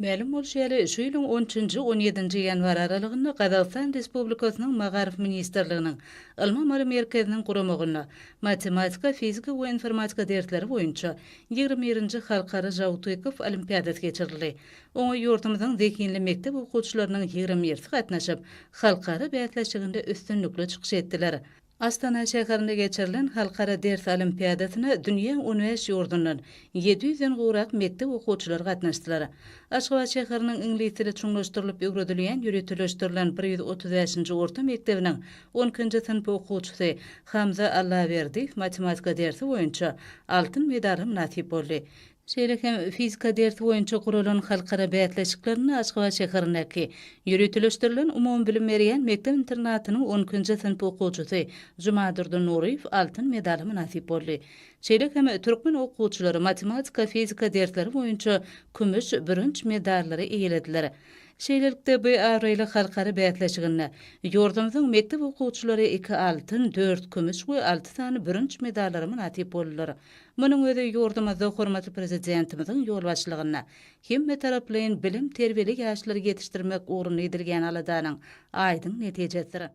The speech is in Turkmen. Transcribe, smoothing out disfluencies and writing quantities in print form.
Ma'lum bolşaly şu ýylyň 13-17 ýanwar aralygynda Gazagystan Respublikasynyň Magarif Ministrliginiň Ilma Mary Merkeziniň guramagyna matematika, fizika we informatika dersleri boýunça 21-nji halkara Jawtykov olimpiadasy geçirildi. Oňa ýurtymyzyň zekinli mektep okuwçylarynyň 27 gatnaşyp halkara bätleşiginde üstünlükle çykyş etdiler. Astana şäherinde geçirilen halkara ders olimpiadasyna dünýä üniversite ýurdundan 700-den gowrak mektep okuwçylary gatnaşdylar. Aşgabat şäheriniň ingliz tili çuňlaşdyrylyp öwredilýän ýürütülişdirilen 135-nji orta mektebiniň 10-njy synp okuwçysy Hamza Allaverdiýew matematika dersi boýunça altyn medal nasip boldy. Şeýle hem fizika dersi boýunça guralan halkara bätleşiklerini Aşgabat şäherindäki ýürütülişdirilen umum bilim berýän mektep internatynyň 10-njy synp okuwçysy Jumadurdyn Nuriýew altyn medal nasip boldy. Şeýle hem türkmen okuwçylary matematika, fizika dersleri boýunça kümüş, bürünç medallary eýlediler. Şeýlelikde bu araýly halkara bätleşiginde ýurdumyzyň mektep okuwçylary 2 altyn, 4 kümüş we 6 sany bürünç medallary nasip boldylar. Munyň özi ýurdumyzda hormatly prezidentimiziň ýol başçylygyna hemme taraplyň bilim terbiýeli ýaşlary ýetişdirmek ugrunda edilgen aladanyň aýdyn netijesidir.